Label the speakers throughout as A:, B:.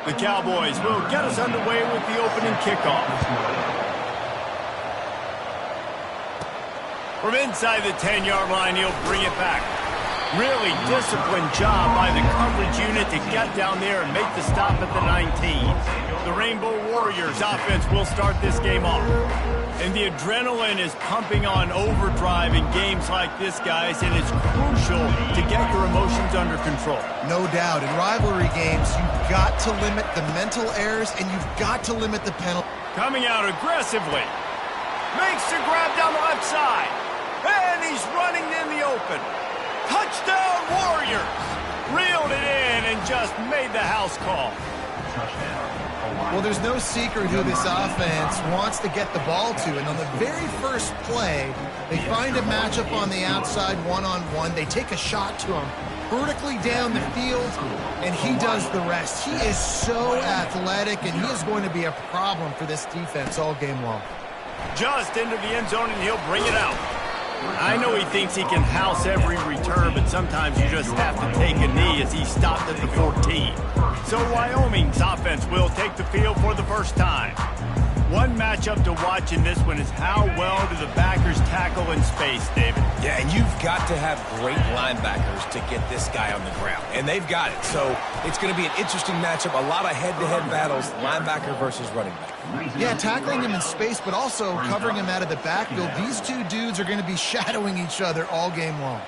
A: The Cowboys will get us underway with the opening kickoff. From inside the 10-yard line, he'll bring it back. Really disciplined job by the coverage unit to get down there and make the stop at the 19. The Rainbow Warriors offense will start this game off. And the adrenaline is pumping on overdrive in games like this, guys, and it's crucial to get your emotions under control.
B: No doubt. In rivalry games, you've got to limit the mental errors, and you've got to limit the penalty.
A: Coming out aggressively. Makes the grab down the left side. And he's running in the open. Touchdown Warriors! Reeled it in and just made the house call.
B: Well, there's no secret who this offense wants to get the ball to. And on the very first play, they find a matchup on the outside one-on-one. They take a shot to him vertically down the field, and he does the rest. He is so athletic, and he is going to be a problem for this defense all game long.
A: Just into the end zone, and he'll bring it out. I know he thinks he can house every return, but sometimes you just have to take a knee as he stopped at the 14. So Wyoming's offense will take the field for the first time. One matchup to watch in this one is how well do the backers tackle in space, David.
C: Yeah, and you've got to have great linebackers to get this guy on the ground, and they've got it. So it's going to be an interesting matchup, a lot of head-to-head battles, linebacker versus running back.
B: Yeah, tackling him in space, but also covering him out of the backfield. These two dudes are going to be shadowing each other all game long.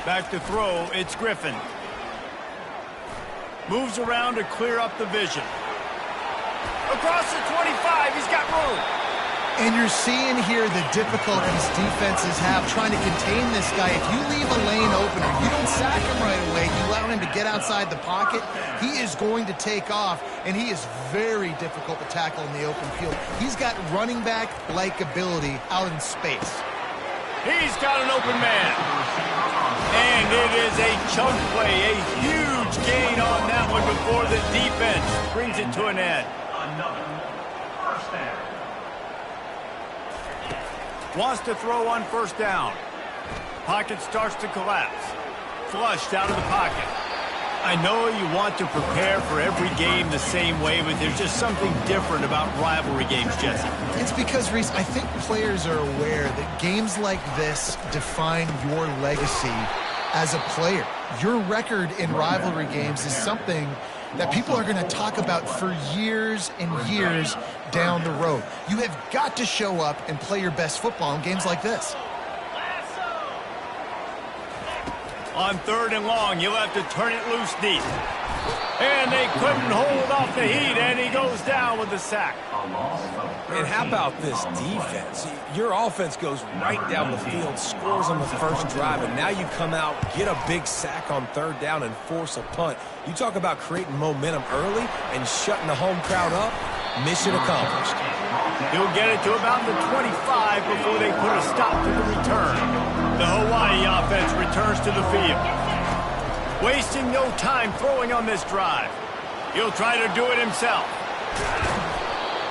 A: Back to throw, it's Griffin. Moves around to clear up the vision. Across the 25, he's got room.
B: And you're seeing here the difficulties defenses have trying to contain this guy. If you leave a lane open, if you don't sack him right away, you allow him to get outside the pocket, he is going to take off, and he is very difficult to tackle in the open field. He's got running back-like ability out in space.
A: He's got an open man. And it is a chunk play, a huge gain on that one before the defense brings it to an end. Wants to throw on first down. Pocket starts to collapse. Flushed out of the pocket. I know you want to prepare for every game the same way, but there's just something different about rivalry games, Jesse.
B: It's because, Reese, I think players are aware that games like this define your legacy as a player. Your record in rivalry games is something that people are going to talk about for years and years down the road. You have got to show up and play your best football in games like this.
A: On third and long, you'll have to turn it loose deep. And they couldn't hold off the heat, and he goes down with the sack.
C: And how about this defense? Your offense goes right down the field, scores on the first drive, and now you come out, get a big sack on third down, and force a punt. You talk about creating momentum early and shutting the home crowd up. Mission accomplished.
A: He'll get it to about the 25 before they put a stop to the return. The Hawaii offense returns to the field. Wasting no time throwing on this drive. He'll try to do it himself.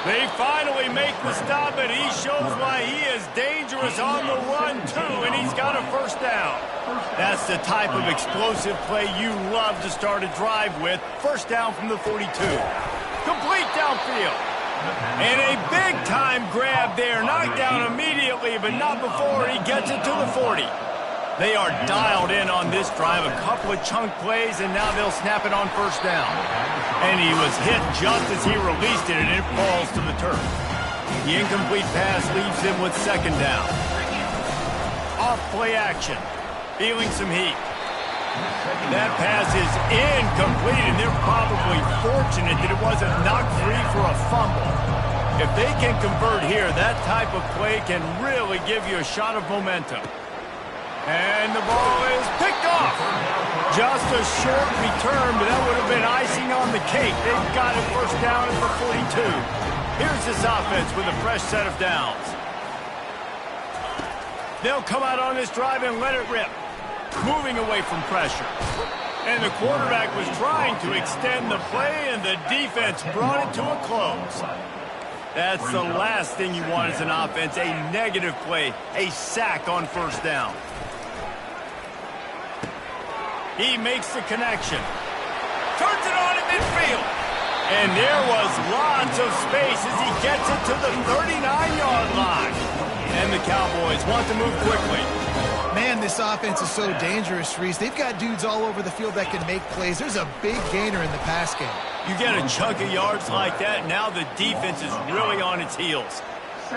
A: They finally make the stop, and he shows why he is dangerous on the run, too, and he's got a first down. That's the type of explosive play you love to start a drive with. First down from the 42. Complete downfield. And a big-time grab there. Knocked down immediately, but not before he gets it to the 40. They are dialed in on this drive. A couple of chunk plays, and now they'll snap it on first down. And he was hit just as he released it, and it falls to the turf. The incomplete pass leaves him with second down. Off play action. Feeling some heat. That pass is incomplete, and they're probably fortunate that it wasn't knocked free for a fumble. If they can convert here, that type of play can really give you a shot of momentum. And the ball is picked off. Just a short return, but that would have been icing on the cake. They've got it first down at the 42. Here's this offense with a fresh set of downs. They'll come out on this drive and let it rip. Moving away from pressure. And the quarterback was trying to extend the play, and the defense brought it to a close. That's the last thing you want as an offense, a negative play, a sack on first down. He makes the connection. Turns it on at midfield. And there was lots of space as he gets it to the 39-yard line. And the Cowboys want to move quickly.
B: Man, this offense is so dangerous, Reese. They've got dudes all over the field that can make plays. There's a big gainer in the pass game.
A: You get a chunk of yards like that, now the defense is really on its heels.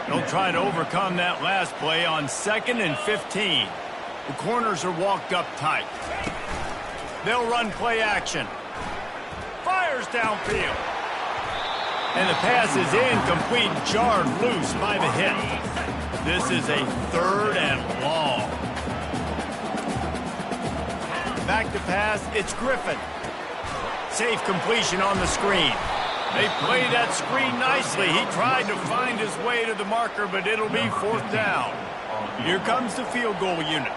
A: They'll try to overcome that last play on 2nd and 15. The corners are walked up tight. They'll run play action. Fires downfield. And the pass is incomplete, jarred loose by the hit. This is a 3rd and long. Back to pass, it's Griffin. Safe completion on the screen. They played that screen nicely. He tried to find his way to the marker, but it'll be 4th down. Here comes the field goal unit.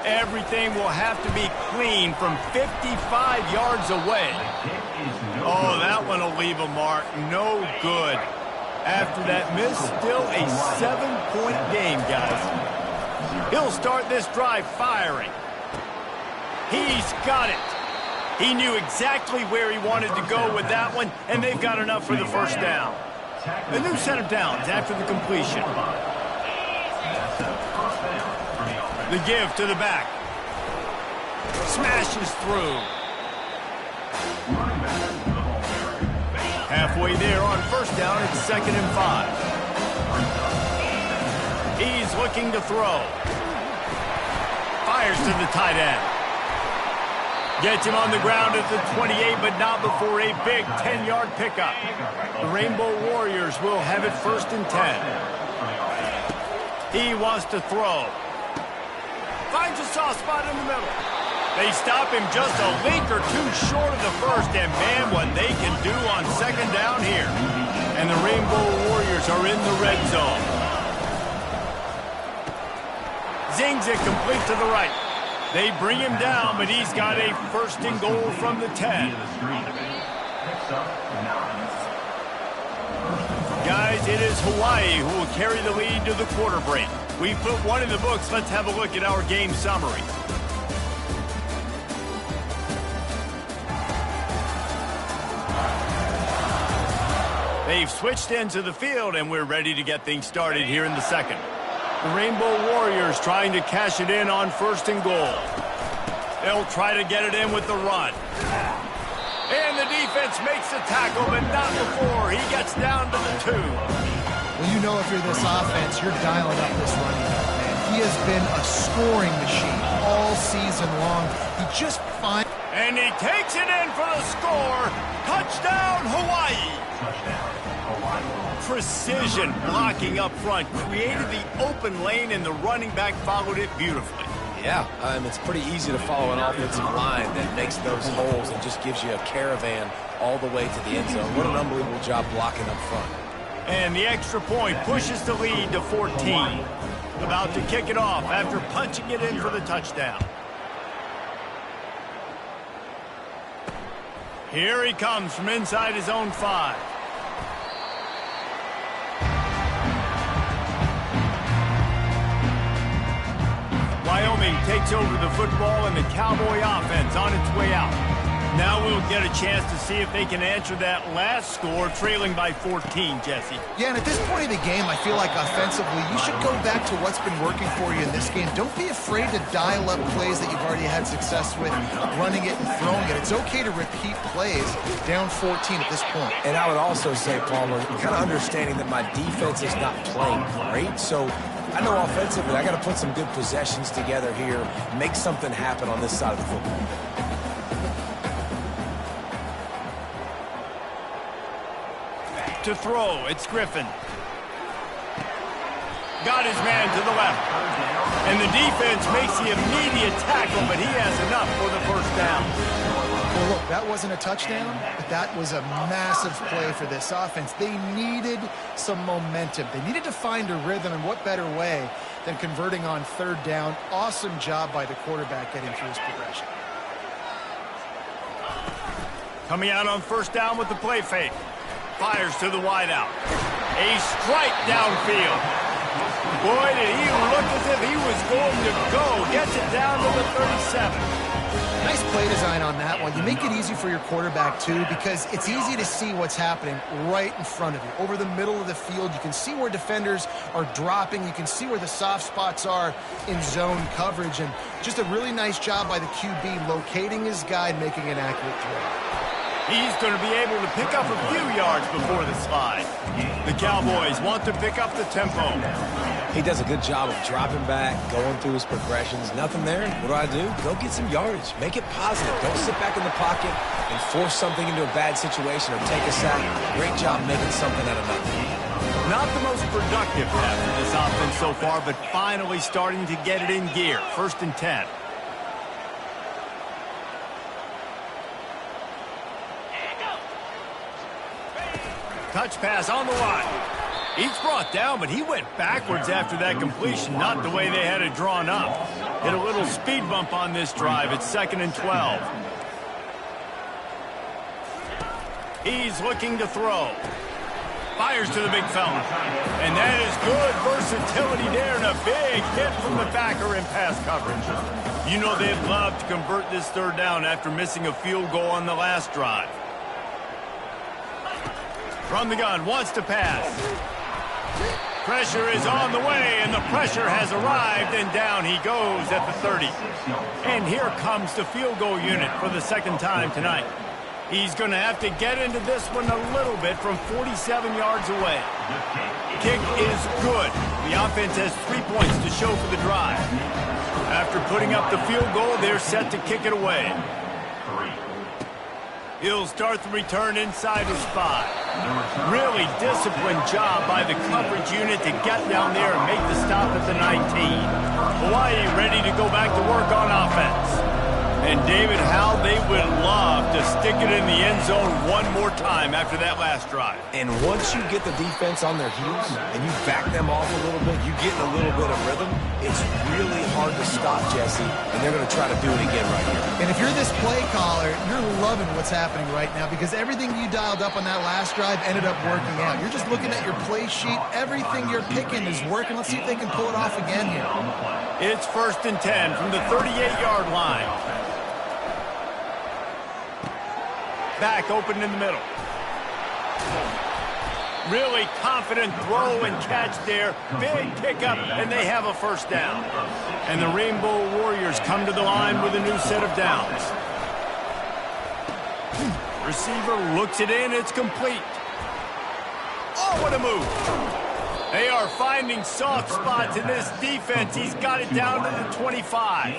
A: Everything will have to be clean from 55 yards away. Oh, that one will leave a mark. No good. After that miss, still a 7-point game, guys. He'll start this drive firing. He's got it. He knew exactly where he wanted to go with that one, and they've got enough for the 1st down. A new set of downs after the completion. The give to the back. Smashes through. Halfway there on 1st down, it's 2nd and 5. He's looking to throw. Fires to the tight end. Gets him on the ground at the 28, but not before a big 10-yard pickup. The Rainbow Warriors will have it 1st and 10. He wants to throw. Finds a soft spot in the middle. They stop him just a link or two short of the 1st, and man, what they can do on 2nd down here. And the Rainbow Warriors are in the red zone. Zings it complete to the right. They bring him down, but he's got a 1st and goal from the 10. Guys, it is Hawaii who will carry the lead to the quarter break. We put one in the books. Let's have a look at our game summary. They've switched into the field, and we're ready to get things started here in the 2nd. The Rainbow Warriors trying to cash it in on 1st and goal. They'll try to get it in with the run. And the defense makes the tackle, but not before he gets down to the 2.
B: Well, you know if you're this offense, you're dialing up this running back, man. He has been a scoring machine all season long. He just finds...
A: And he takes it in for the score. Touchdown, Hawaii. Precision blocking up front created the open lane, and the running back followed it beautifully.
C: Yeah, it's pretty easy to follow an offensive line that makes those holes and just gives you a caravan all the way to the end zone. What an unbelievable job blocking up front.
A: And the extra point pushes the lead to 14. About to kick it off after punching it in for the touchdown. Here he comes from inside his own 5. Wyoming takes over the football, and the Cowboy offense on its way out. Now we'll get a chance to see if they can answer that last score, trailing by 14, Jesse.
B: Yeah, and at this point of the game, I feel like offensively, you should go back to what's been working for you in this game. Don't be afraid to dial up plays that you've already had success with, running it and throwing it. It's okay to repeat plays down 14 at this point.
C: And I would also say, Palmer, kind of understanding that my defense is not playing great, so I know offensively I got to put some good possessions together here, make something happen on this side of the football.
A: To throw, it's Griffin. Got his man to the left. And the defense makes the immediate tackle, but he has enough for the 1st down.
B: Well, look, that wasn't a touchdown, but that was a massive play for this offense. They needed some momentum. They needed to find a rhythm, and what better way than converting on 3rd down. Awesome job by the quarterback getting through his progression.
A: Coming out on 1st down with the play fake. Fires to the wideout. A strike downfield. Boy, did he look as if he was going to go. Gets it down to the 37.
B: Nice Nice play design on that one. You make it easy for your quarterback, too, because it's easy to see what's happening right in front of you. Over the middle of the field, you can see where defenders are dropping. You can see where the soft spots are in zone coverage. And just a really nice job by the QB locating his guy and making an accurate throw.
A: He's going to be able to pick up a few yards before the slide. The Cowboys want to pick up the tempo.
C: He does a good job of dropping back, going through his progressions. Nothing there. What do? Go get some yardage. Make it positive. Don't sit back in the pocket and force something into a bad situation or take a sack. Great job making something out of nothing.
A: Not the most productive half of this offense so far, but finally starting to get it in gear. 1st and 10. Touch pass on the line. He's brought down, but he went backwards after that completion, not the way they had it drawn up. Hit a little speed bump on this drive. It's 2nd and 12. He's looking to throw. Fires to the big fella. And that is good versatility there and a big hit from the backer in pass coverage. You know they'd love to convert this 3rd down after missing a field goal on the last drive. From the gun, wants to pass. Pressure is on the way, and the pressure has arrived, and down he goes at the 30. And here comes the field goal unit for the 2nd time tonight. He's going to have to get into this one a little bit from 47 yards away. Kick is good. The offense has 3 points to show for the drive. After putting up the field goal, they're set to kick it away. He'll start the return inside his spot. Really disciplined job by the coverage unit to get down there and make the stop at the 19. Hawaii ready to go back to work on offense. And David, how they would love to stick it in the end zone one more time after that last drive.
C: And once you get the defense on their heels and you back them off a little bit, you get in a little bit of rhythm, it's really hard to stop, Jesse, and they're going to try to do it again right here.
B: And if you're this play caller, you're loving what's happening right now because everything you dialed up on that last drive ended up working out. You're just looking at your play sheet. Everything you're picking is working. Let's see if they can pull it off again here.
A: It's 1st and 10 from the 38-yard line. Back open in the middle. Really confident throw and catch there. Big pickup, and they have a 1st down. And the Rainbow Warriors come to the line with a new set of downs. Receiver looks it in. It's complete. Oh, what a move. They are finding soft spots in this defense. He's got it down to the 25.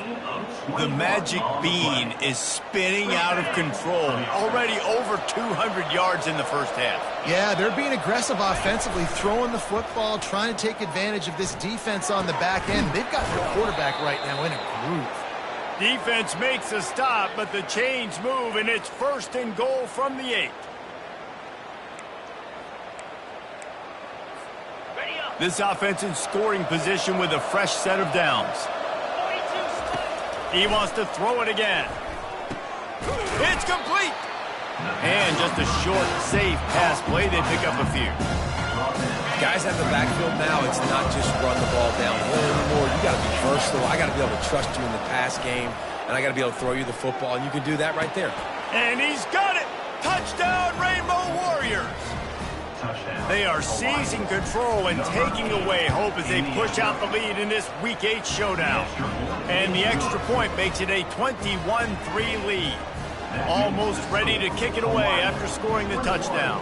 A: The magic bean is spinning out of control. Already over 200 yards in the 1st half.
B: Yeah, they're being aggressive offensively, throwing the football, trying to take advantage of this defense on the back end. They've got their quarterback right now in a groove.
A: Defense makes a stop, but the chains move, and it's 1st and goal from the 8. This offense in scoring position with a fresh set of downs. He wants to throw it again. It's complete. And just a short, safe pass play. They pick up a few.
C: Guys at the backfield now, it's not just run the ball downhill anymore. You got to be versatile. I got to be able to trust you in the pass game, and I got to be able to throw you the football, and you can do that right there.
A: And he's got it. Touchdown, Rainbow Warriors. They are seizing control and taking away hope as they push out the lead in this Week 8 showdown. And the extra point makes it a 21-3 lead. Almost ready to kick it away after scoring the touchdown.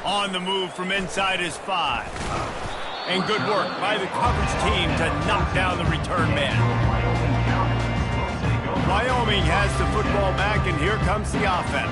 A: On the move from inside his 5. And good work by the coverage team to knock down the return man. Wyoming has the football back, and here comes the offense.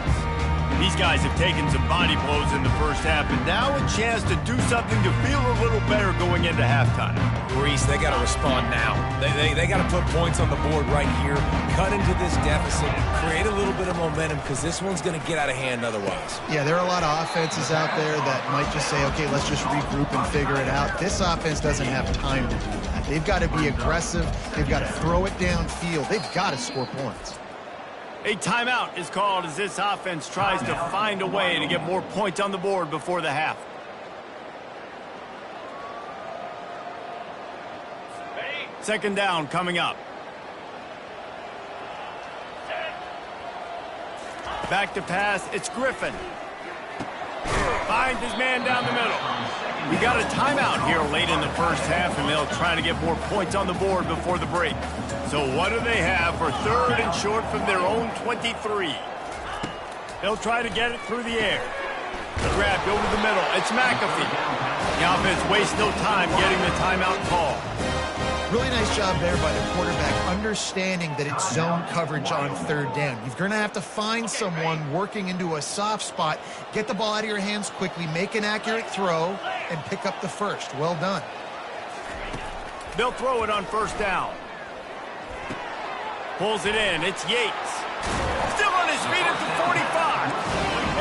A: These guys have taken some body blows in the 1st half, and now a chance to do something to feel a little better going into halftime.
C: Reese, they got to respond now. They got to put points on the board right here, cut into this deficit, create a little bit of momentum because this one's going to get out of hand otherwise.
B: Yeah, there are a lot of offenses out there that might just say, okay, let's just regroup and figure it out. This offense doesn't have time to do that. They've got to be aggressive. They've got to throw it downfield. They've got to score points.
A: A timeout is called as this offense tries to find a way to get more points on the board before the half. Second down coming up. Back to pass, it's Griffin. Finds his man down the middle. We got a timeout here late in the first half, and they'll try to get more points on the board before the break. So what do they have for third and short from their own 23? They'll try to get it through the air. Grabbed over the middle. It's McAfee. The offense wastes no time getting the timeout call.
B: Really nice job there by the quarterback, understanding that it's zone coverage on third down. You're going to have to find someone working into a soft spot, get the ball out of your hands quickly, make an accurate throw, and pick up the first. Well done.
A: They'll throw it on first down. Pulls it in. It's Yates. Still on his feet at the 45.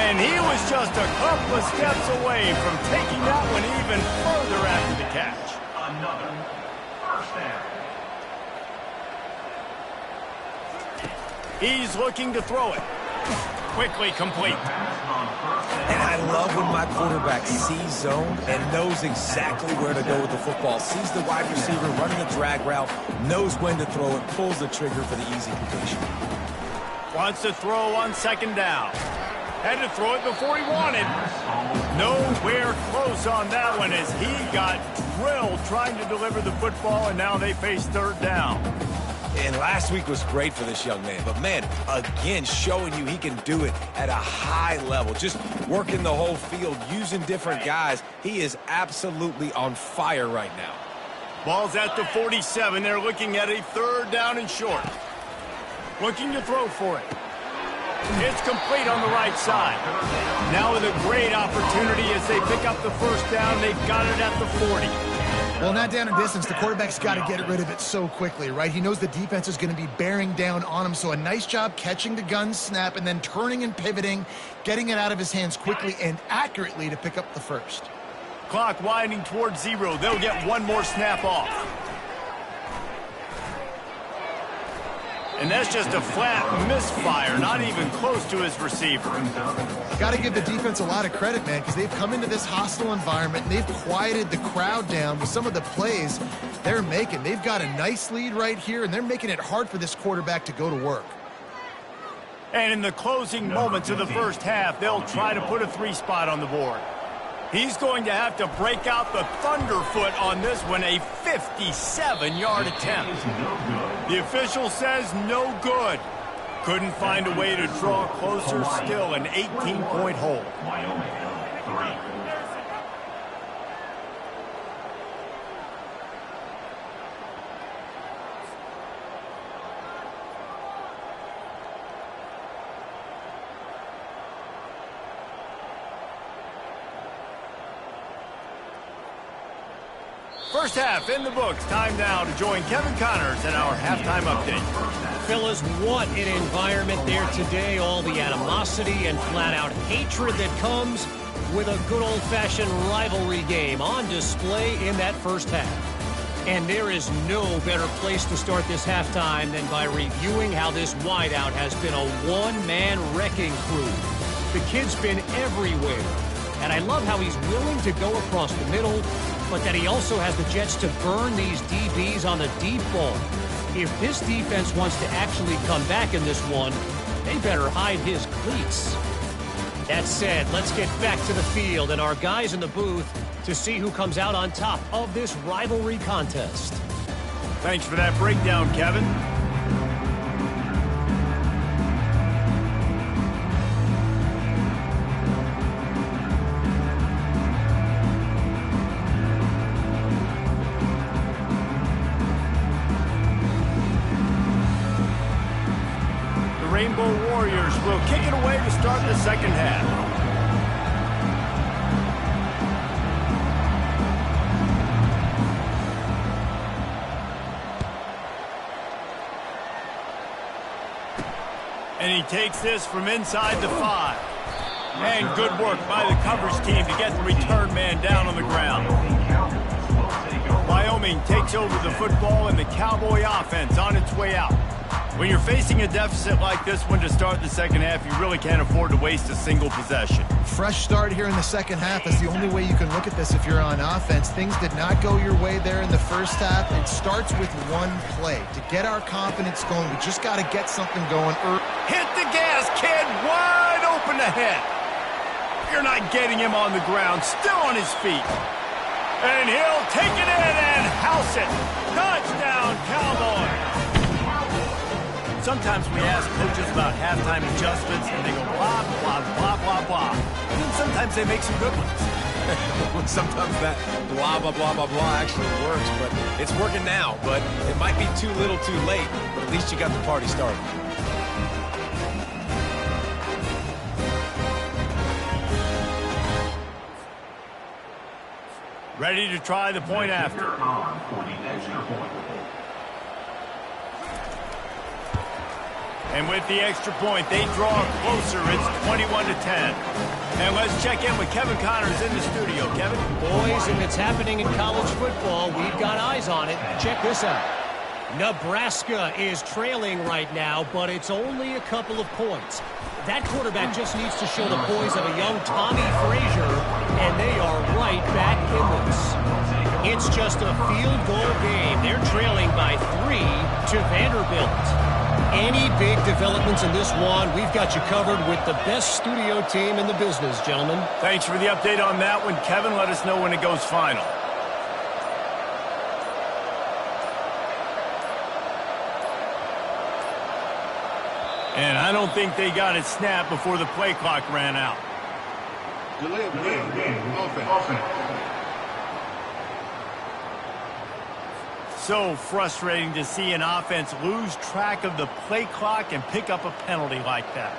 A: And he was just a couple of steps away from taking that one even further after the catch.
D: Another first down.
A: He's looking to throw it. Quickly complete.
C: And I love when my quarterback sees zone and knows exactly where to go with the football. Sees the wide receiver running a drag route, knows when to throw it, pulls the trigger for the easy completion.
A: Wants to throw on second down. Had to throw it before he wanted. Nowhere close on that one as he got drilled trying to deliver the football, and now they face third down.
C: And last week was great for this young man. But, man, again, showing you he can do it at a high level. Just working the whole field, using different guys. He is absolutely on fire right now.
A: Ball's at the 47. They're looking at a third down and short. Looking to throw for it. It's complete on the right side. Now with a great opportunity as they pick up the first down. They've got it at the 40.
B: Well, not down in distance. The quarterback's got to get rid of it so quickly, right? He knows the defense is going to be bearing down on him. So a nice job catching the gun snap and then turning and pivoting, getting it out of his hands quickly and accurately to pick up the first.
A: Clock winding towards 0. They'll get one more snap off. And that's just a flat misfire, not even close to his receiver.
B: Got to give the defense a lot of credit, man, because they've come into this hostile environment and they've quieted the crowd down with some of the plays they're making. They've got a nice lead right here, and they're making it hard for this quarterback to go to work.
A: And in the closing moments of the first half, they'll try to put a 3 spot on the board. He's going to have to break out the thunderfoot on this one, a 57-yard attempt. The official says no good. Couldn't find a way to draw closer, still an 18-point hold.
D: Wyoming, 3.
A: First half in the books. Time now to join Kevin Connors in our halftime update.
E: Fellas, what an environment there today. All the animosity and flat-out hatred that comes with a good old-fashioned rivalry game on display in that first half. And there is no better place to start this halftime than by reviewing how this wideout has been a one-man wrecking crew. The kid's been everywhere. And I love how he's willing to go across the middle, but that he also has the jets to burn these DBs on the deep ball. If this defense wants to actually come back in this one, they better hide his cleats. That said, let's get back to the field and our guys in the booth to see who comes out on top of this rivalry contest.
A: Thanks for that breakdown, Kevin. Rainbow Warriors will kick it away to start the second half. And he takes this from inside the 5. And good work by the coverage team to get the return man down on the ground. Wyoming takes over the football and the Cowboy offense on its way out. When you're facing a deficit like this one to start the second half, you really can't afford to waste a single possession.
B: Fresh start here in the second half is the only way you can look at this if you're on offense. Things did not go your way there in the first half. It starts with one play. To get our confidence going, we just got to get something going.
A: Hit the gas, kid! Wide open ahead! You're not getting him on the ground, still on his feet. And he'll take it in and house it. Touchdown, Cowboys! Sometimes we ask coaches about halftime adjustments, and they go blah, blah, blah, blah, blah. And then sometimes they make some good ones.
C: Sometimes that blah, blah, blah, blah, blah actually works, but it's working now. But it might be too little too late, but at least you got the party started.
A: Ready to try the point after.
D: For the extra point.
A: And with the extra point, they draw closer. It's 21-10. And let's check in with Kevin Connors in the studio. Kevin?
E: Boys, if it's happening in college football, we've got eyes on it. Check this out. Nebraska is trailing right now, but it's only a couple of points. That quarterback just needs to show the poise of a young Tommy Frazier, and they are right back in this. It's just a field goal game. They're trailing by 3 to Vanderbilt. Any big developments in this one, we've got you covered with the best studio team in the business, gentlemen.
A: Thanks for the update on that one, Kevin. Let us know when it goes final. And I don't think they got it snapped before the play clock ran out.
D: Delay of game. Offense.
A: So frustrating to see an offense lose track of the play clock and pick up a penalty like that.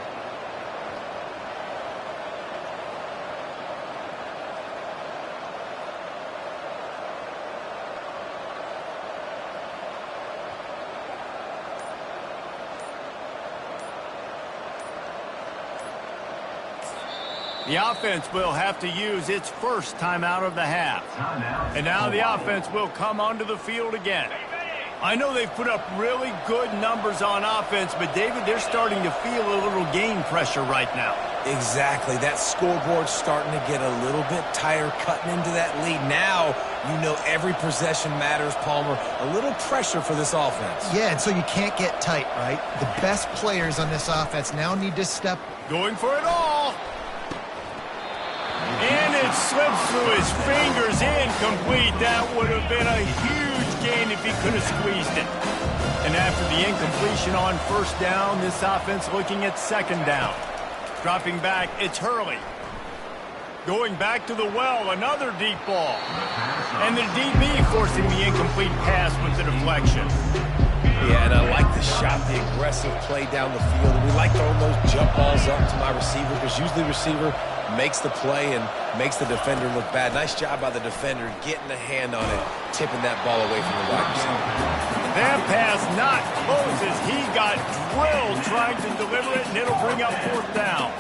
A: The offense will have to use its first timeout of the half. And now the offense will come onto the field again. I know they've put up really good numbers on offense, but David, they're starting to feel a little game pressure right now.
C: Exactly. That scoreboard's starting to get a little bit tired cutting into that lead. Now, you know every possession matters, Palmer. A little pressure for this offense.
B: Yeah, and so you can't get tight, right? The best players on this offense now need to step.
A: Going for it all. And it slips through his fingers, incomplete. That would have been a huge gain if he could have squeezed it. And after the incompletion on first down, this offense looking at second down. Dropping back, it's Hurley. Going back to the well, another deep ball. And the DB forcing the incomplete pass with the deflection.
C: Yeah, and I like the shot, the aggressive play down the field. We like throwing those jump balls up to my receiver because usually the receiver makes the play and makes the defender look bad. Nice job by the defender getting a hand on it, tipping that ball away from the wide receiver.
A: That pass not close as he got drilled trying to deliver it, and it'll bring up fourth down.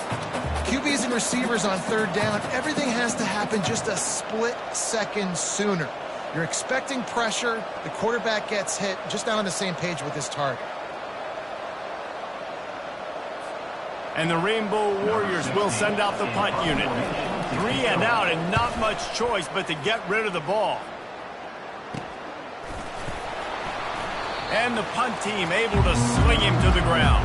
B: QBs and receivers on third down, everything has to happen just a split second sooner. You're expecting pressure, the quarterback gets hit, just not on the same page with his target.
A: And the Rainbow Warriors will send out the punt unit. 3 and out and not much choice but to get rid of the ball. And the punt team able to sling him to the ground.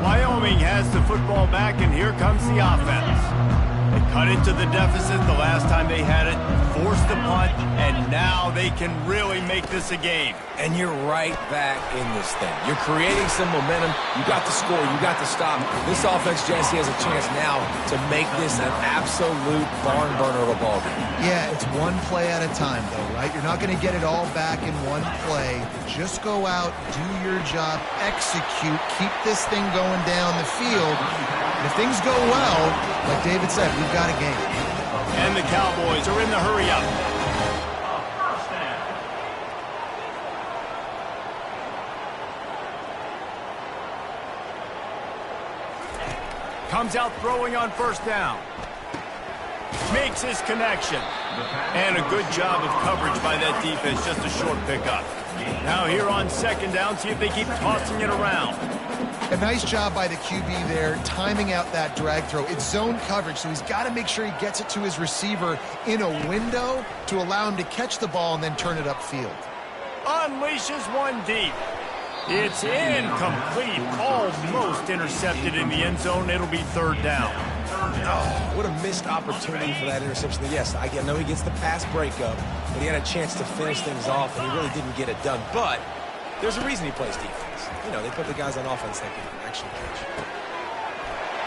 A: Wyoming has the football back, and here comes the offense. They cut into the deficit the last time they had it, forced the punt, and now they can really make this a game.
C: And you're right back in this thing. You're creating some momentum. You got the score. You got the stop. This offense, Jesse, has a chance now to make this an absolute barn burner of a ball game.
B: Yeah, it's one play at a time, though, right? You're not going to get it all back in one play. Just go out, do your job, execute, keep this thing going down the field. And if things go well, like David said, we've got a game.
A: And the Cowboys are in the hurry-up. Comes out throwing on first down. Makes his connection. And a good job of coverage by that defense, just a short pickup. Now here on second down, see if they keep tossing it around.
B: A nice job by the QB there, timing out that drag throw. It's zone coverage, so he's got to make sure he gets it to his receiver in a window to allow him to catch the ball and then turn it upfield.
A: Unleashes one deep. It's incomplete, almost intercepted in the end zone. It'll be third down.
C: Oh, what a missed opportunity for that interception. Yes, I know he gets the pass breakup, but he had a chance to finish things off, and he really didn't get it done. But there's a reason he plays defense. You know, they put the guys on offense that can actually catch.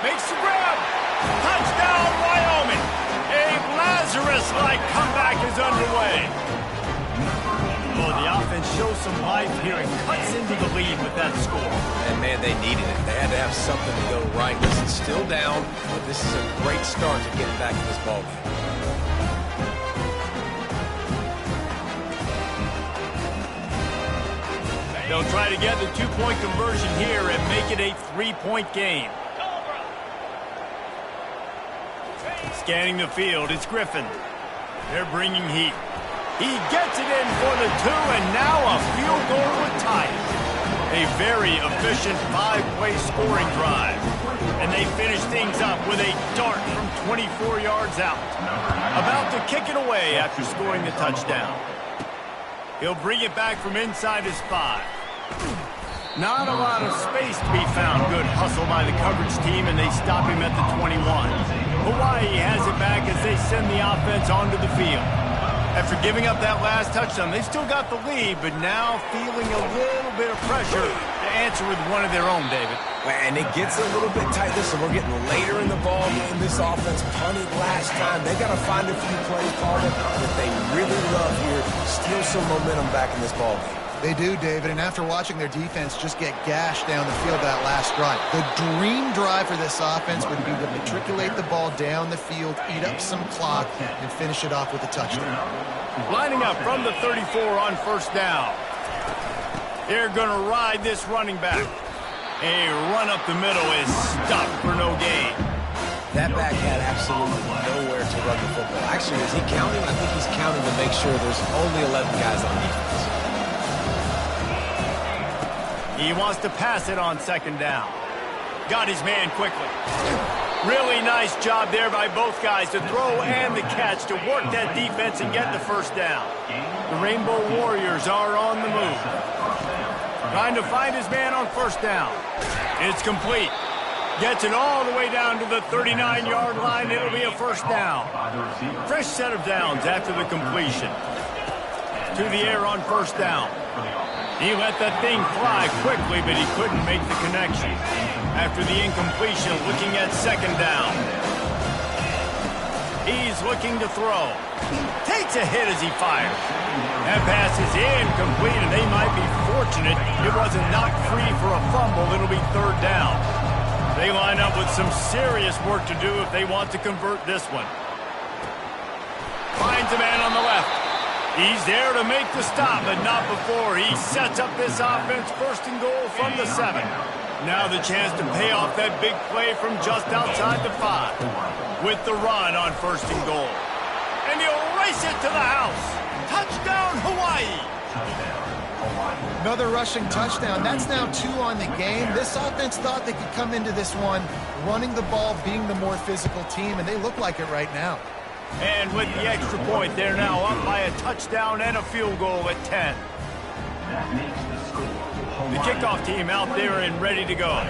A: Makes the grab. Touchdown, Wyoming. A Lazarus-like comeback is underway. Well, the offense shows some life here and cuts into the lead with that score.
C: And, man, they needed it. They had to have something to go right. This is still down, but this is a great start to getting back in this ballgame.
A: They'll try to get the two-point conversion here and make it a three-point game. Scanning the field, it's Griffin. They're bringing heat. He gets it in for the two, and now a field goal would tie it. A very efficient five-play scoring drive. And they finish things up with a dart from 24 yards out. About to kick it away after scoring the touchdown. He'll bring it back from inside his 5. Not a lot of space to be found. Good hustle by the coverage team, and they stop him at the 21. Hawaii has it back as they send the offense onto the field. After giving up that last touchdown, they've still got the lead, but now feeling a little bit of pressure to answer with one of their own, David.
C: And it gets a little bit tight. Listen, we're getting later in the ball game. This offense punted last time. They got to find a few plays, Carter, that they really love here. Steal some momentum back in this ball game.
B: They do, David, and after watching their defense just get gashed down the field that last drive, the dream drive for this offense would be to matriculate the ball down the field, eat up some clock, and finish it off with a touchdown.
A: Lining up from the 34 on first down. They're going to ride this running back. A run up the middle is stopped for no gain.
C: That back had absolutely nowhere to run the football. Actually, is he counting? I think he's counting to make sure there's only 11 guys on defense.
A: He wants to pass it on second down. Got his man quickly. Really nice job there by both guys to throw and the catch to work that defense and get the first down. The Rainbow Warriors are on the move. Trying to find his man on first down. It's complete. Gets it all the way down to the 39-yard line. It'll be a first down. Fresh set of downs after the completion. To the air on first down. He let that thing fly quickly, but he couldn't make the connection. After the incompletion, looking at second down. He's looking to throw. Takes a hit as he fires. That pass is incomplete, and they might be fortunate it wasn't knocked free for a fumble. It'll be third down. They line up with some serious work to do if they want to convert this one. Finds a man on the left. He's there to make the stop, but not before. He sets up this offense first and goal from the 7. Now the chance to pay off that big play from just outside the 5. With the run on first and goal. And he'll race it to the house. Touchdown, Hawaii.
B: Another rushing touchdown. That's now 2 on the game. This offense thought they could come into this one running the ball, being the more physical team, and they look like it right now.
A: And with the extra point, they're now up by a touchdown and a field goal at 10. The kickoff team out there and ready to go.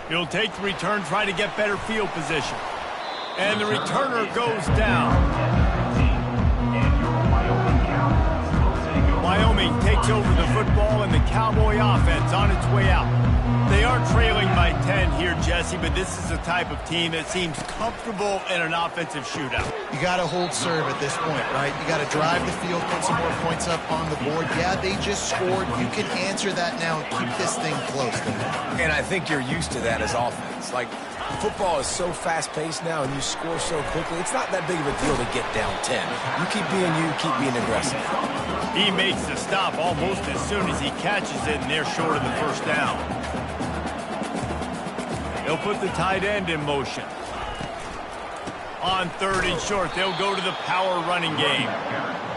A: He'll take the return, try to get better field position. And the returner goes down. Wyoming takes over the football and the Cowboy offense on its way out. They are trailing by 10 here, Jesse, but this is the type of team that seems comfortable in an offensive shootout.
B: You got to hold serve at this point, right? You got to drive the field, put some more points up on the board. Yeah, they just scored. You can answer that now and keep this thing close.
C: And I think you're used to that as offense. Like, football is so fast-paced now and you score so quickly, it's not that big of a deal to get down 10. You keep being aggressive.
A: He makes the stop almost as soon as he catches it, and they're short of the first down. They'll put the tight end in motion. On 3rd and short, they'll go to the power running game.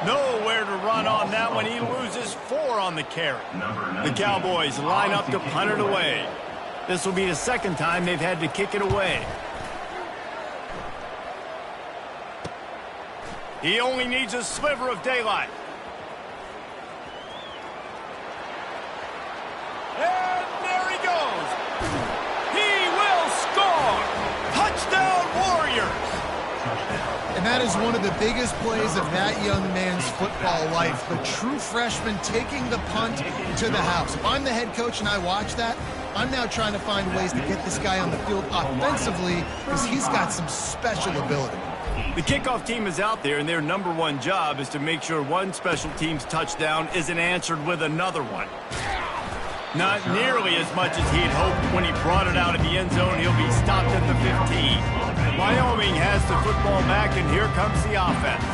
A: Nowhere to run on that one. He loses 4 on the carry. The Cowboys line up to punt it away. This will be the second time they've had to kick it away. He only needs a sliver of daylight. And there he goes. He will score. Touchdown, Warriors.
B: And that is one of the biggest plays of that young man's football life. The true freshman taking the punt to the house. If I'm the head coach and I watch that, I'm now trying to find ways to get this guy on the field offensively because he's got some special ability.
A: The kickoff team is out there, and their #1 job is to make sure one special team's touchdown isn't answered with another one. Not nearly as much as he'd hoped when he brought it out of the end zone. He'll be stopped at the 15. Wyoming has the football back, and here comes the offense.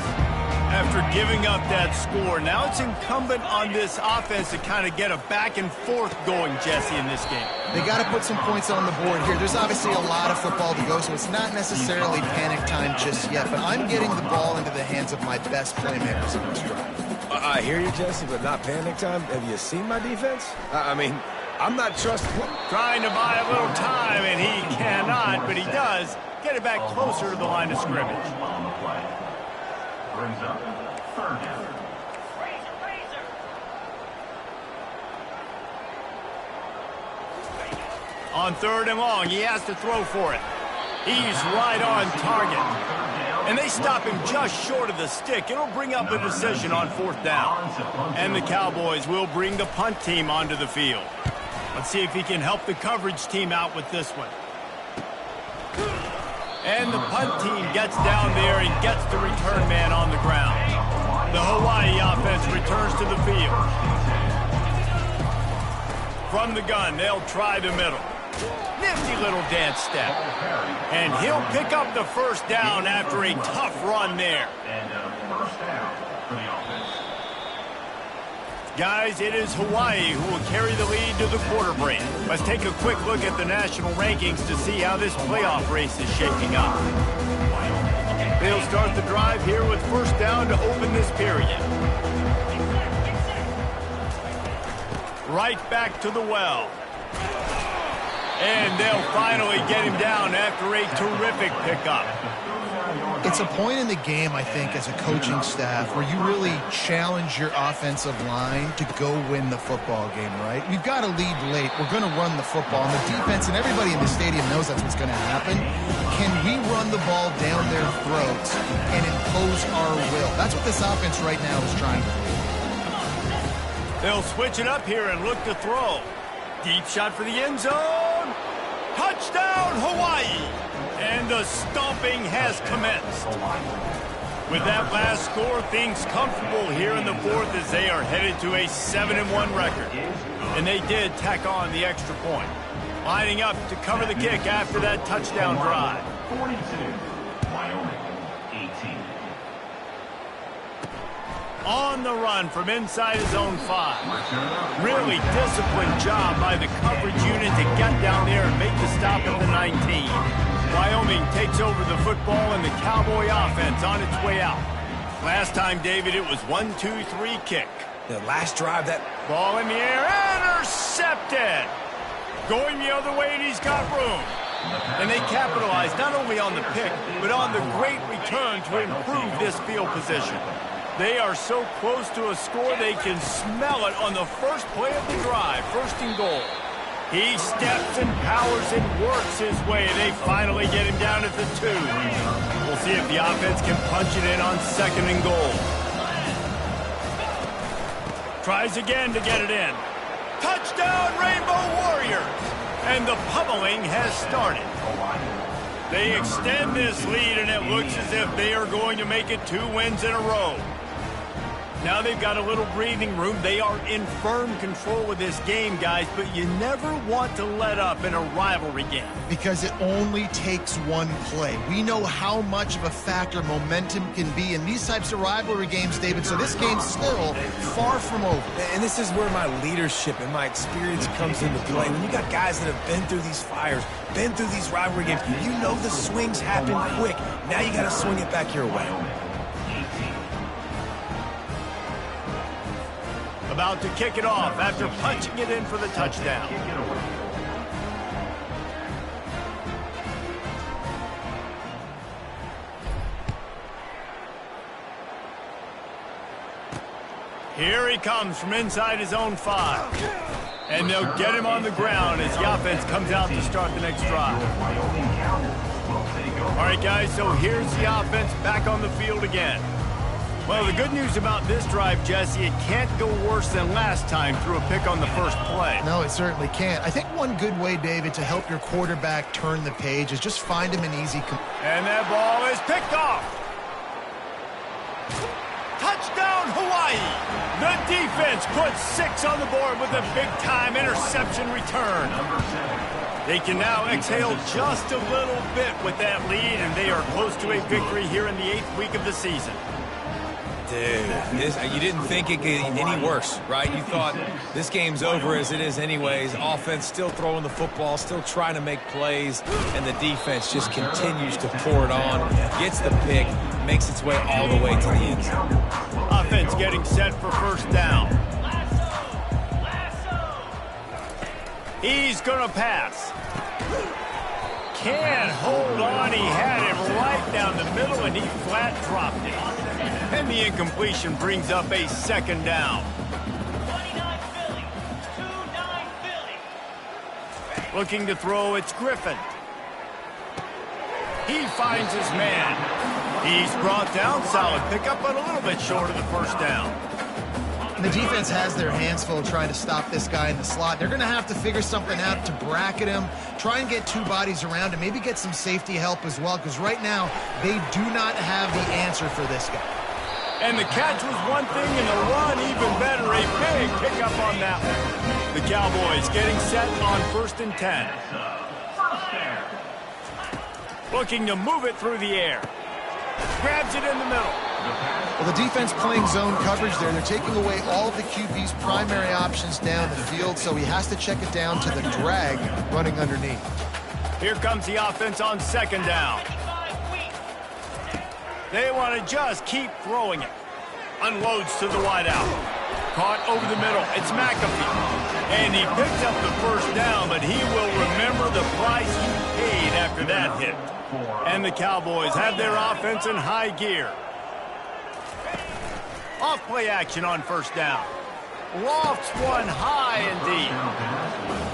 A: After giving up that score, now it's incumbent on this offense to kind of get a back and forth going, Jesse, in this game.
B: They got to put some points on the board here. There's obviously a lot of football to go, so it's not necessarily panic time just yet, but I'm getting the ball into the hands of my best playmakers in this drive.
C: I hear you, Jesse, but not panic time. Have you seen my defense? I mean, I'm not trusting.
A: Trying to buy a little time, and he cannot, but he does get it back closer to the line of scrimmage.
D: Brings up 3rd down.
A: On 3rd and long, he has to throw for it. He's right on target. And they stop him just short of the stick. It'll bring up a decision on 4th down. And the Cowboys will bring the punt team onto the field. Let's see if he can help the coverage team out with this one. And the punt team gets down there and gets the return man on the ground. The Hawaii offense returns to the field. From the gun, they'll try the middle. Nifty little dance step. And he'll pick up the 1st down after a tough run there.
D: And 1st down for the offense.
A: Guys, it is Hawaii who will carry the lead to the quarter break. Let's take a quick look at the national rankings to see how this playoff race is shaping up. They'll start the drive here with 1st down to open this period. Right back to the well. And they'll finally get him down after a terrific pickup.
B: It's a point in the game, I think, as a coaching staff where you really challenge your offensive line to go win the football game, right? We've got to lead late. We're going to run the football. And the defense and everybody in the stadium knows that's what's going to happen. Can we run the ball down their throats and impose our will? That's what this offense right now is trying to do.
A: They'll switch it up here and look to throw. Deep shot for the end zone. Touchdown, Hawaii! And the stomping has commenced. With that last score, things comfortable here in the 4th as they are headed to a 7-1 record. And they did tack on the extra point. Lining up to cover the kick after that touchdown drive.
D: 42, Wyoming, 18.
A: On the run from inside his own 5. Really disciplined job by the coverage unit to get down there and make the stop at the 19. Wyoming takes over the football and the Cowboy offense on its way out. Last time, David, it was 1-2-3 kick.
C: The last drive, that
A: Ball in the air, intercepted. Going the other way, and he's got room. And they capitalize not only on the pick, but on the great return to improve this field position. They are so close to a score, they can smell it on the first play of the drive, 1st and goal. He steps and powers and works his way. They finally get him down at the 2. We'll see if the offense can punch it in on 2nd and goal. Tries again to get it in. Touchdown, Rainbow Warriors! And the pummeling has started. They extend this lead, and it looks as if they are going to make it 2 wins in a row. Now they've got a little breathing room. They are in firm control of this game, guys, but you never want to let up in a rivalry game.
B: Because it only takes one play. We know how much of a factor momentum can be in these types of rivalry games, David, so this game's still far from over.
C: And this is where my leadership and my experience comes into play. When you got guys that have been through these fires, been through these rivalry games, you know the swings happen quick. Now you got to swing it back your way.
A: About to kick it off after punching it in for the touchdown. Here he comes from inside his own 5. And they'll get him on the ground as the offense comes out to start the next drive. All right, guys, so here's the offense back on the field again. Well, the good news about this drive, Jesse, it can't go worse than last time through a pick on the first play.
B: No, it certainly can't. I think one good way, David, to help your quarterback turn the page is just find him an easy...
A: And that ball is picked off. Touchdown, Hawaii! The defense puts 6 on the board with a big-time interception return. They can now exhale just a little bit with that lead, and they are close to a victory here in the 8th week of the season.
C: Dude, you didn't think it could get any worse, right? You thought this game's over as it is anyways. Offense still throwing the football, still trying to make plays, and the defense just continues to pour it on, gets the pick, makes its way all the way to the end zone.
A: Offense getting set for first down. He's going to pass. Can't hold on. He had it right down the middle, and he flat dropped it. And the incompletion brings up a second down.
F: 29 Philly. 2-9 Philly.
A: Looking to throw, it's Griffin. He finds his man. He's brought down. Solid pickup, but a little bit short of the first down.
B: And the defense has their hands full trying to stop this guy in the slot. They're going to have to figure something out to bracket him, try and get 2 bodies around him, maybe get some safety help as well, because right now they do not have the answer for this guy.
A: And the catch was one thing, and the run even better. A big pickup on that one. The Cowboys getting set on 1st and 10. Looking to move it through the air. Grabs it in the middle.
B: Well, the defense playing zone coverage there. They're taking away all of the QB's primary options down the field, so he has to check it down to the drag running underneath.
A: Here comes the offense on 2nd down. They want to just keep throwing it. Unloads to the wideout. Caught over the middle. It's McAfee. And he picked up the first down, but he will remember the price he paid after that hit. And the Cowboys have their offense in high gear. Off play action on 1st down. Lofts one high and deep.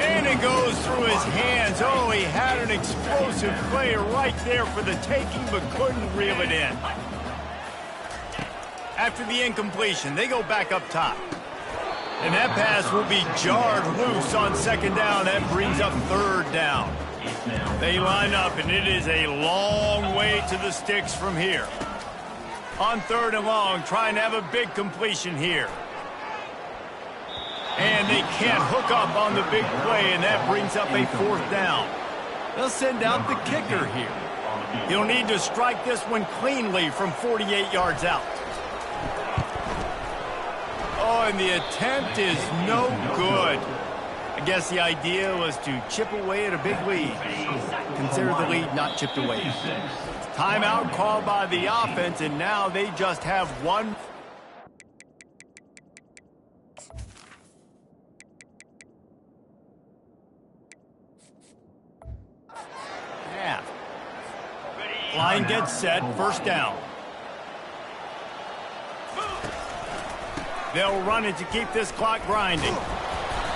A: And it goes through his hands. Oh, he had an explosive play right there for the taking, but couldn't reel it in. After the incompletion, they go back up top. And that pass will be jarred loose on 2nd down. That brings up 3rd down. They line up, and it is a long way to the sticks from here. On 3rd and long, trying to have a big completion here. And they can't hook up on the big play, and that brings up a 4th down. They'll send out the kicker here. He'll need to strike this one cleanly from 48 yards out. Oh, and the attempt is no good. I guess the idea was to chip away at a big lead. Consider the lead not chipped away. Timeout called by the offense, and now they just have one. Half. Line gets set, 1st down. They'll run it to keep this clock grinding.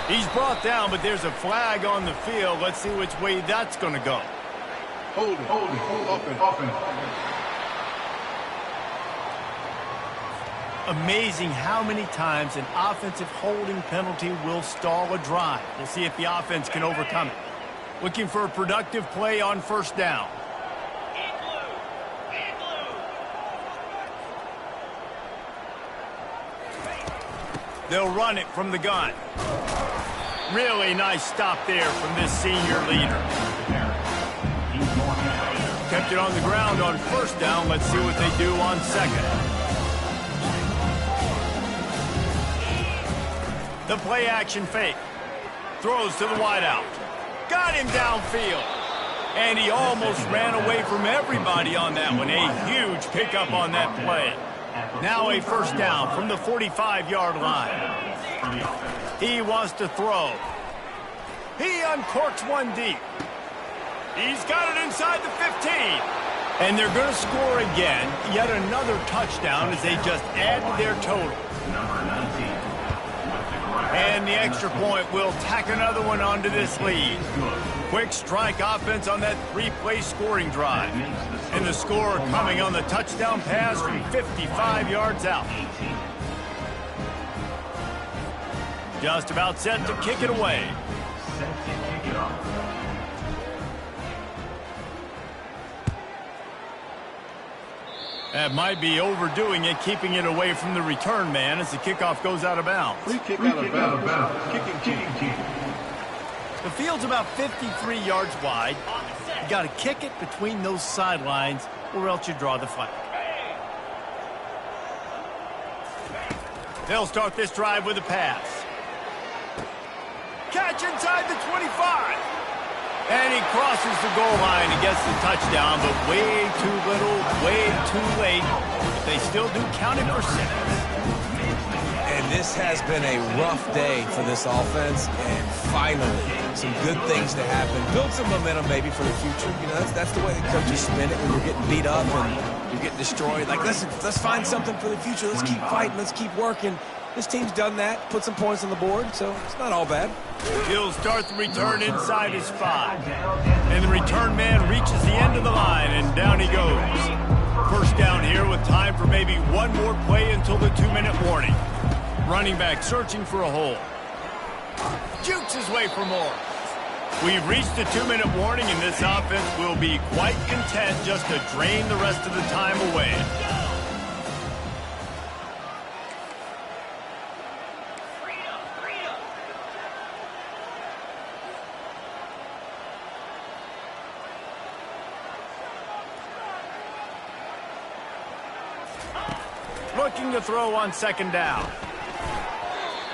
A: He's brought down, but there's a flag on the field. Let's see which way that's going to go.
D: Hold it.
A: Amazing how many times an offensive holding penalty will stall a drive. We'll see if the offense can overcome it. Looking for a productive play on 1st down. They'll run it from the gun. Really nice stop there from this senior leader. Kept it on the ground on first down. Let's see what they do on second. The play action fake. Throws to the wideout. Got him downfield. And he almost ran away from everybody on that one. A huge pickup on that play. Now a first down from the 45-yard line. He wants to throw. He uncorks one deep. He's got it inside the 15. And they're going to score again. Yet another touchdown as they just add to their total. And the extra point will tack another one onto this lead. Quick strike offense on that three-play scoring drive. And the score coming on the touchdown pass from 55 yards out. Just about set to kick it away. That might be overdoing it, keeping it away from the return man as the kickoff goes out of bounds.
D: Free kick out of bounds. Kicking.
A: The field's about 53 yards wide. You got to kick it between those sidelines or else you draw the flag. They'll start this drive with a pass. Catch inside the 25. And he crosses the goal line and gets the touchdown, but way too little, way too late. But they still do count it for 6.
C: And this has been a rough day for this offense, and finally, some good things to happen. Build some momentum maybe for the future. You know, that's the way the coaches spin it when you're getting beat up and you're getting destroyed. Like, listen, let's find something for the future. Let's keep fighting. Let's keep working. This team's done that, put some points on the board, so it's not all bad.
A: He'll start the return inside his 5. And the return man reaches the end of the line, and down he goes. First down here with time for maybe one more play until the 2-minute warning. Running back searching for a hole. Jukes his way for more. We've reached the 2-minute warning, and this offense will be quite content just to drain the rest of the time away. Looking to throw on second down.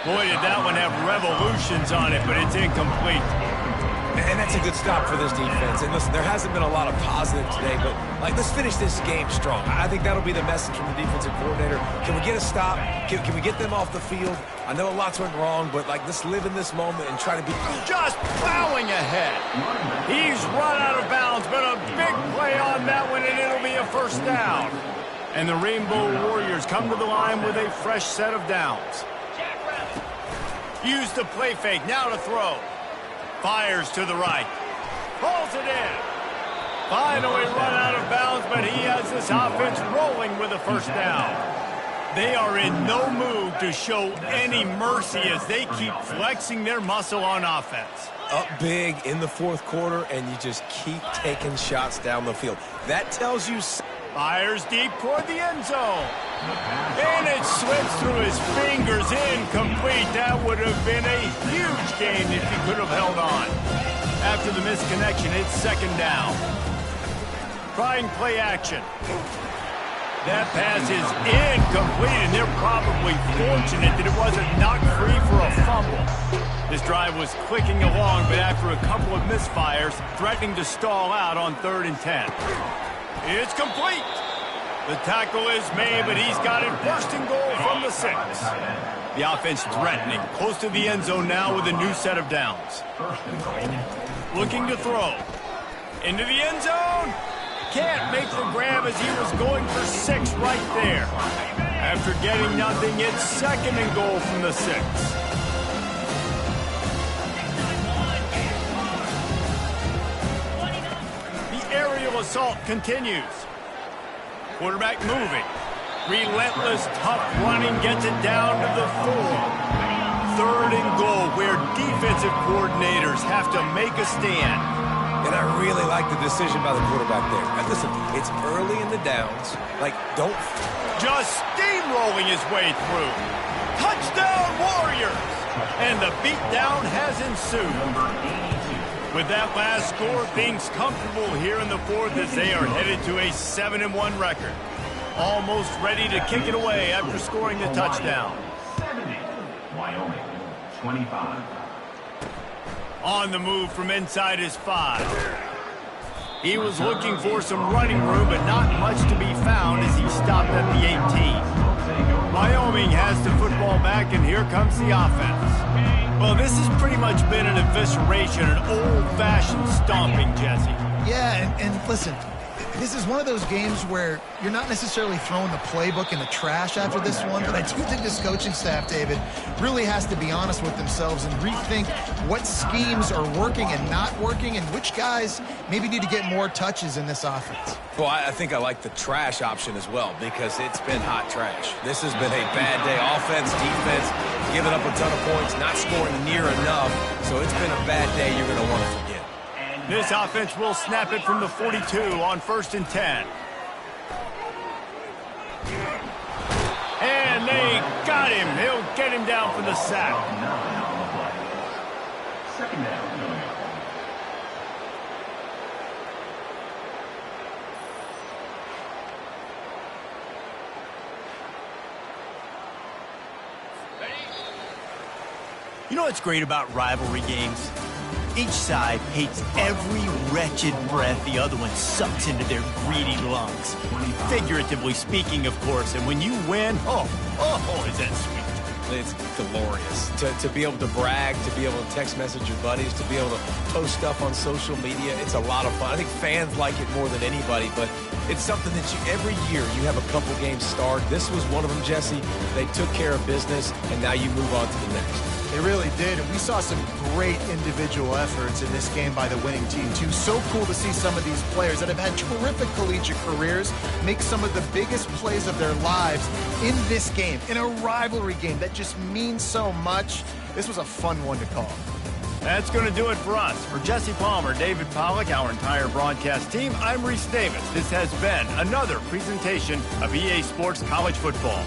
A: Boy, did that one have revolutions on it, but it's incomplete.
C: And that's a good stop for this defense. And listen, there hasn't been a lot of positive today, but, like, let's finish this game strong. I think that'll be the message from the defensive coordinator. Can we get a stop? Can we get them off the field? I know a lot's went wrong, but, like, let's live in this moment and try to be...
A: Just plowing ahead. He's run out of bounds, but a big play on that one, and it'll be a first down. And the Rainbow Warriors come to the line with a fresh set of downs. Use the play fake, now to throw. Fires to the right. Pulls it in. Finally run out of bounds, but he has this offense rolling with a first down. They are in no mood to show any mercy as they keep flexing their muscle on offense.
C: Up big in the fourth quarter, and you just keep taking shots down the field. That tells you...
A: Fires deep toward the end zone. And it slips through his fingers, incomplete. That would have been a huge gain if he could have held on. After the misconnection, it's second down. Trying play action. That pass is incomplete, and they're probably fortunate that it wasn't knocked free for a fumble. This drive was clicking along, but after a couple of misfires, threatening to stall out on 3rd and 10. It's complete. The tackle is made, but he's got it first and goal from the 6. The offense threatening, close to the end zone now with a new set of downs. Looking to throw. Into the end zone. Can't make the grab as he was going for 6 right there. After getting nothing, it's second and goal from the 6. Aerial assault continues. Quarterback moving. Relentless, tough running gets it down to the 4. 3rd and goal where defensive coordinators have to make a stand.
C: And I really like the decision by the quarterback there. And listen, it's early in the downs. Like, don't...
A: Just steamrolling his way through. Touchdown, Warriors! And the beatdown has ensued. With that last score, things comfortable here in the fourth as they are headed to a 7-1 record. Almost ready to kick it away after scoring the touchdown.
D: 70, Wyoming, 25.
A: On the move from inside his 5. He was looking for some running room, but not much to be found as he stopped at the 18. Wyoming has the football back, and here comes the offense. Well, this has pretty much been an evisceration, an old-fashioned stomping, Jesse.
B: Yeah, and listen, this is one of those games where you're not necessarily throwing the playbook in the trash after this one, but I do think this coaching staff, David, really has to be honest with themselves and rethink what schemes are working and not working and which guys maybe need to get more touches in this offense.
C: Well, I think I like the trash option as well because it's been hot trash. This has been a bad day. Offense, defense, giving up a ton of points, not scoring near enough. So it's been a bad day you're going to want to forget.
A: This offense will snap it from the 42 on 1st and 10. And they got him. He'll get him down for the sack.
D: Second down.
A: You know what's great about rivalry games? Each side hates every wretched breath the other one sucks into their greedy lungs. Figuratively speaking, of course, and when you win, is that sweet.
C: It's glorious to be able to brag, to be able to text message your buddies, to be able to post stuff on social media. It's a lot of fun. I think fans like it more than anybody, but it's something that every year you have a couple games start. This was one of them, Jesse. They took care of business, and now you move on to the next.
B: They really did, and we saw some great individual efforts in this game by the winning team, too. So cool to see some of these players that have had terrific collegiate careers make some of the biggest plays of their lives in this game, in a rivalry game that just means so much. This was a fun one to call.
A: That's going to do it for us. For Jesse Palmer, David Pollack, our entire broadcast team, I'm Reese Davis. This has been another presentation of EA Sports College Football.